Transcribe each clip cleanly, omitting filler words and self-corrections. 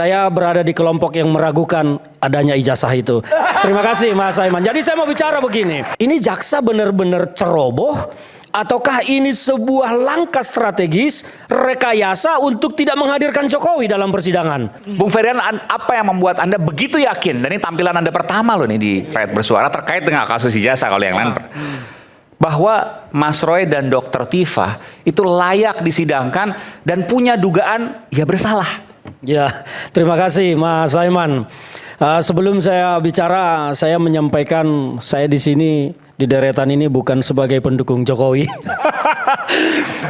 saya berada di kelompok yang meragukan adanya ijazah itu. Terima kasih Mas Aiman. Jadi saya mau bicara begini. Ini jaksa benar-benar ceroboh ataukah ini sebuah langkah strategis rekayasa untuk tidak menghadirkan Jokowi dalam persidangan? Bung Ferdian, apa yang membuat Anda begitu yakin, dan ini tampilan Anda pertama loh nih di Rakyat Bersuara terkait dengan kasus ijazah, kalau yang lain bahwa Mas Roy dan Dr. Tifa itu layak disidangkan dan punya dugaan ya bersalah? Ya, terima kasih Mas Aiman. Sebelum saya bicara, saya menyampaikan saya di sini di deretan ini bukan sebagai pendukung Jokowi.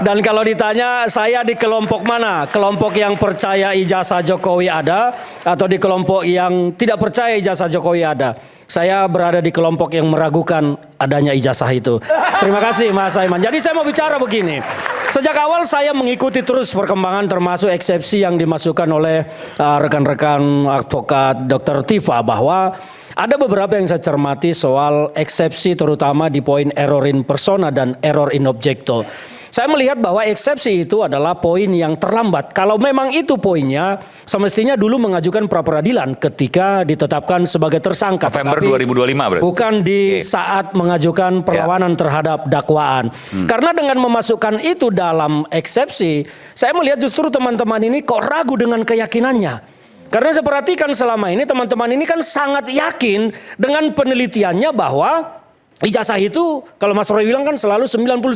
Dan kalau ditanya saya di kelompok mana? Kelompok yang percaya ijazah Jokowi ada atau di kelompok yang tidak percaya ijazah Jokowi ada? Saya berada di kelompok yang meragukan adanya ijazah itu. Terima kasih Mas Aiman. Jadi saya mau bicara begini. Sejak awal saya mengikuti terus perkembangan termasuk eksepsi yang dimasukkan oleh rekan-rekan advokat Dr. Tifa bahwa ada beberapa yang saya cermati soal eksepsi terutama di poin error in persona dan error in objecto. Saya melihat bahwa eksepsi itu adalah poin yang terlambat. Kalau memang itu poinnya, semestinya dulu mengajukan pra peradilan ketika ditetapkan sebagai tersangka. November 2025 berarti. Bukan di saat mengajukan perlawanan terhadap dakwaan. Karena dengan memasukkan itu dalam eksepsi, saya melihat justru teman-teman ini kok ragu dengan keyakinannya. Karena saya perhatikan selama ini teman-teman ini kan sangat yakin dengan penelitiannya bahwa ijazah itu kalau Mas Roy bilang kan selalu 99%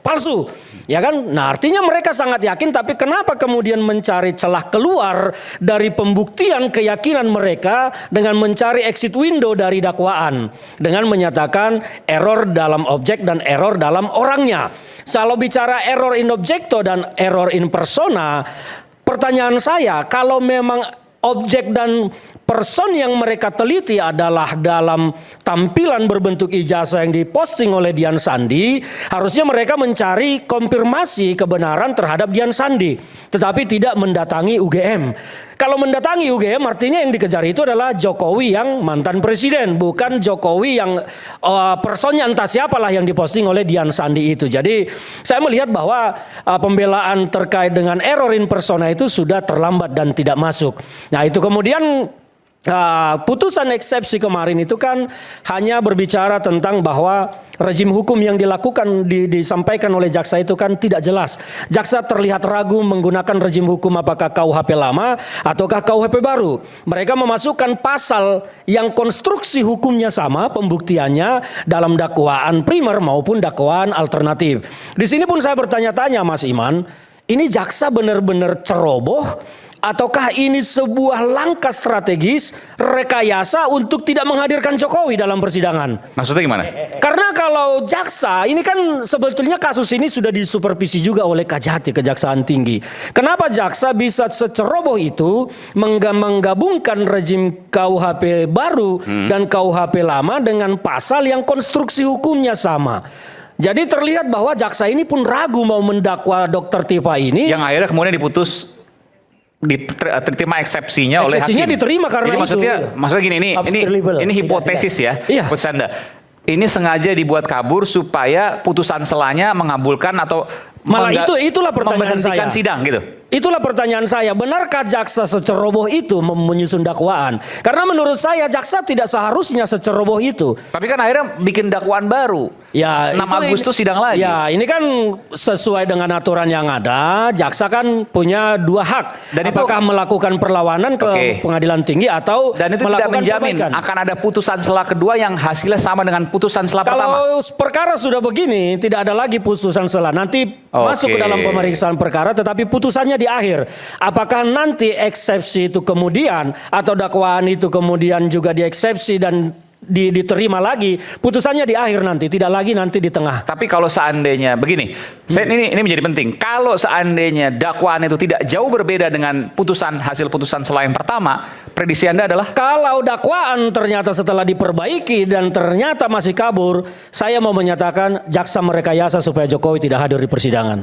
palsu. Ya kan? Nah, artinya mereka sangat yakin, tapi kenapa kemudian mencari celah keluar dari pembuktian keyakinan mereka dengan mencari exit window dari dakwaan dengan menyatakan error dalam objek dan error dalam orangnya. Kalau bicara error in objecto dan error in persona, pertanyaan saya, kalau memang objek dan person yang mereka teliti adalah dalam tampilan berbentuk ijazah yang diposting oleh Dian Sandi, harusnya mereka mencari konfirmasi kebenaran terhadap Dian Sandi, tetapi tidak mendatangi UGM. Kalau mendatangi UGM artinya yang dikejar itu adalah Jokowi yang mantan presiden, bukan Jokowi yang personnya entah siapalah yang diposting oleh Dian Sandi itu. Jadi saya melihat bahwa pembelaan terkait dengan error in persona itu sudah terlambat dan tidak masuk. Nah itu kemudian putusan eksepsi kemarin itu kan hanya berbicara tentang bahwa rejim hukum yang dilakukan disampaikan oleh jaksa itu kan tidak jelas. Jaksa terlihat ragu menggunakan rejim hukum apakah KUHP lama ataukah KUHP baru. Mereka memasukkan pasal yang konstruksi hukumnya sama, pembuktiannya dalam dakwaan primer maupun dakwaan alternatif. Di sini pun saya bertanya-tanya Mas Iman, ini jaksa benar-benar ceroboh ataukah ini sebuah langkah strategis rekayasa untuk tidak menghadirkan Jokowi dalam persidangan? Maksudnya gimana? Karena kalau jaksa, ini kan sebetulnya kasus ini sudah disupervisi juga oleh Kajati, Kejaksaan Tinggi. Kenapa jaksa bisa seceroboh itu menggabungkan rejim KUHP baru dan KUHP lama dengan pasal yang konstruksi hukumnya sama? Jadi terlihat bahwa jaksa ini pun ragu mau mendakwa Dr. Tifa ini. Yang akhirnya kemudian diputus diterima eksepsinya oleh hakim. Diterima karena jadi maksudnya gini, ini hipotesis ya, putusan Anda. Ini sengaja dibuat kabur supaya putusan selanya mengabulkan atau malah itulah pertanyaan saya. Sidang gitu. Itulah pertanyaan saya, benarkah jaksa seceroboh itu menyusun dakwaan? Karena menurut saya jaksa tidak seharusnya seceroboh itu. Tapi kan akhirnya bikin dakwaan baru. Ya, 6 Agustus sidang lagi. Ya, ini kan sesuai dengan aturan yang ada, jaksa kan punya 2 hak. Dan apakah melakukan perlawanan ke pengadilan tinggi atau dan itu tidak menjamin akan ada putusan selah kedua yang hasilnya sama dengan putusan selah pertama. Kalau perkara sudah begini, tidak ada lagi putusan selah. Nanti masuk ke dalam pemeriksaan perkara, tetapi putusannya di akhir. Apakah nanti eksepsi itu kemudian atau dakwaan itu kemudian juga dieksepsi dan diterima lagi, putusannya di akhir nanti, tidak lagi nanti di tengah. Tapi kalau seandainya begini, ini menjadi penting. Kalau seandainya dakwaan itu tidak jauh berbeda dengan hasil putusan selah yang pertama, prediksi Anda adalah? Kalau dakwaan ternyata setelah diperbaiki dan ternyata masih kabur, saya mau menyatakan jaksa merekayasa supaya Jokowi tidak hadir di persidangan.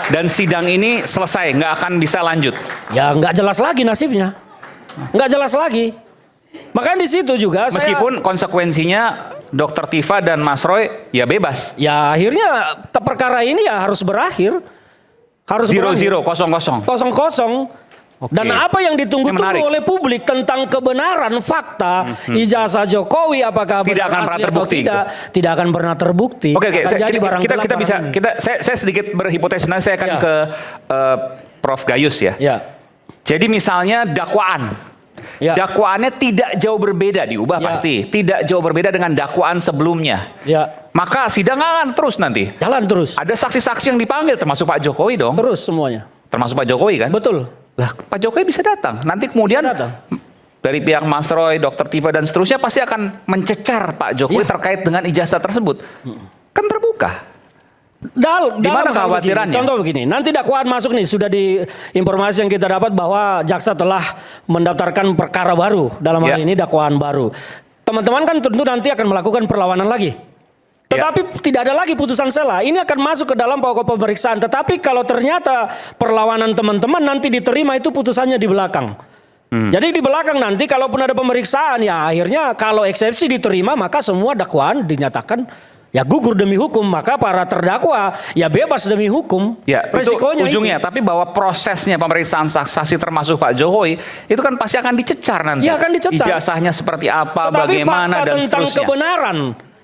Dan sidang ini selesai, nggak akan bisa lanjut. Ya nggak jelas lagi nasibnya, nggak jelas lagi. Makanya di situ juga meskipun konsekuensinya Dr. Tifa dan Mas Roy ya bebas. Ya akhirnya perkara ini ya harus berakhir. Harus 0-0, 0-0. Oke. Dan apa yang Ini ditunggu-tunggu menarik. oleh publik tentang kebenaran fakta ijazah Jokowi apakah Tidak benar akan asli pernah atau terbukti tidak akan pernah terbukti. Oke, Akan jadi barang gelap kita barang bisa ini. saya sedikit berhipotesis, nanti saya akan Ya. ke Prof Gayus ya. Ya. Jadi misalnya dakwaan. Ya. Dakwaannya tidak jauh berbeda, diubah Ya. pasti. Tidak jauh berbeda dengan dakwaan sebelumnya. Ya. Maka sidang akan terus nanti. Jalan terus. Ada saksi-saksi yang dipanggil termasuk Pak Jokowi dong. Terus semuanya. Termasuk Pak Jokowi kan? Betul. Lah, Pak Jokowi bisa datang. Nanti kemudian Bisa datang. dari pihak Mas Roy, Dr. Tifa dan seterusnya pasti akan mencecar Pak Jokowi Ya. terkait dengan ijazah tersebut. Kan terbuka. Dalam Gimana hal kekhawatirannya? begini, contoh begini, nanti dakwaan masuk nih, sudah di informasi yang kita dapat bahwa jaksa telah mendaftarkan perkara baru, dalam hal Ya. ini dakwaan baru. Teman-teman kan tentu nanti akan melakukan perlawanan lagi. Tetapi tidak ada lagi putusan sela. Ini akan masuk ke dalam pokok pemeriksaan. Tetapi kalau ternyata perlawanan teman-teman nanti diterima, itu putusannya di belakang. Jadi di belakang nanti kalaupun ada pemeriksaan, ya akhirnya kalau eksepsi diterima, maka semua dakwaan dinyatakan ya gugur demi hukum, maka para terdakwa ya bebas demi hukum. Ya, Resikonya itu ujungnya. Tapi bahwa prosesnya pemeriksaan saksi termasuk Pak Jokowi itu kan pasti akan dicecar nanti. Ya, akan dicecar. Ijazahnya seperti apa, Tetapi bagaimana fakta dan tentang seterusnya. kebenaran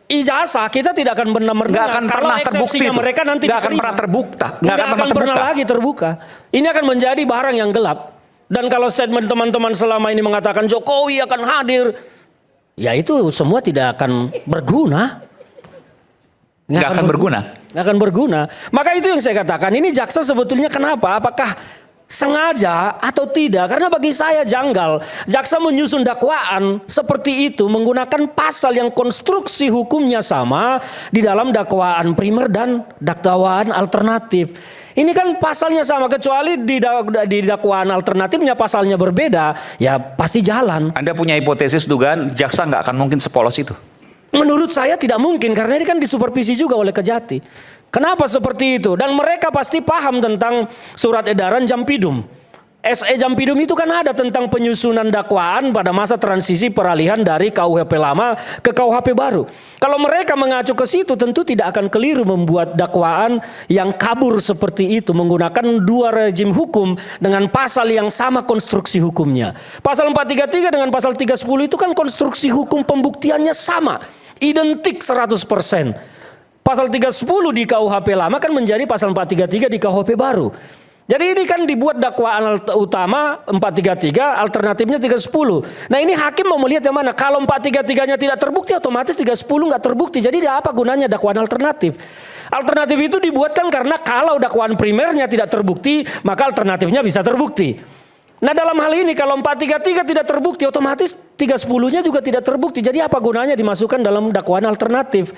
ijazah kita tidak akan benar-benar Nggak akan kalau pernah terbukti eksepsinya itu. mereka nanti Nggak akan diterima. pernah terbuka. Nggak akan pernah terbuka. lagi terbuka. Ini akan menjadi barang yang gelap. Dan kalau statement teman-teman selama ini mengatakan Jokowi akan hadir, ya itu semua tidak akan berguna. Nggak akan berguna. Nggak akan berguna. Maka itu yang saya katakan, ini jaksa sebetulnya kenapa? Apakah sengaja atau tidak? Karena bagi saya janggal. Jaksa menyusun dakwaan seperti itu menggunakan pasal yang konstruksi hukumnya sama di dalam dakwaan primer dan dakwaan alternatif. Ini kan pasalnya sama, kecuali di dakwaan alternatifnya pasalnya berbeda, ya pasti jalan. Anda punya hipotesis dugaan jaksa nggak akan mungkin sepolos itu? Menurut saya tidak mungkin, karena ini kan disupervisi juga oleh Kejati. Kenapa seperti itu? Dan mereka pasti paham tentang surat edaran Jampidum. SE Jampidum itu kan ada tentang penyusunan dakwaan pada masa transisi peralihan dari KUHP lama ke KUHP baru. Kalau mereka mengacu ke situ, tentu tidak akan keliru membuat dakwaan yang kabur seperti itu, menggunakan dua rejim hukum dengan pasal yang sama konstruksi hukumnya. Pasal 433 dengan pasal 310 itu kan konstruksi hukum pembuktiannya sama, identik 100%. Pasal 310 di KUHP lama kan menjadi pasal 433 di KUHP baru. Jadi ini kan dibuat dakwaan utama 433, alternatifnya 310. Nah ini hakim mau melihat yang mana? Kalau 433-nya tidak terbukti, otomatis 310 nggak terbukti. Jadi apa gunanya dakwaan alternatif? Alternatif itu dibuatkan karena kalau dakwaan primernya tidak terbukti, maka alternatifnya bisa terbukti. Nah dalam hal ini kalau 433 tidak terbukti, otomatis 310-nya juga tidak terbukti. Jadi apa gunanya dimasukkan dalam dakwaan alternatif?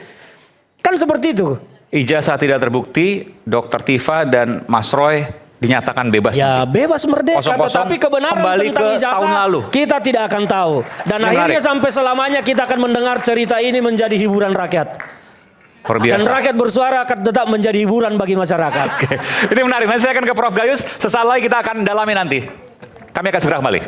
Kan seperti itu. Ijazah tidak terbukti, Dr. Tifa dan Mas Roy dinyatakan bebas. Ya nanti. bebas merdeka, Kosong-kosong, tetapi kebenaran kembali tentang ke ijazah tahun lalu. kita tidak akan tahu. Dan Ini akhirnya menarik. sampai selamanya kita akan mendengar cerita ini menjadi hiburan rakyat. Luar biasa. Dan rakyat bersuara akan tetap menjadi hiburan bagi masyarakat. Oke. Ini menarik. Nanti saya akan ke Prof Gayus. Sesaat lagi kita akan dalami nanti. Kami akan segera kembali.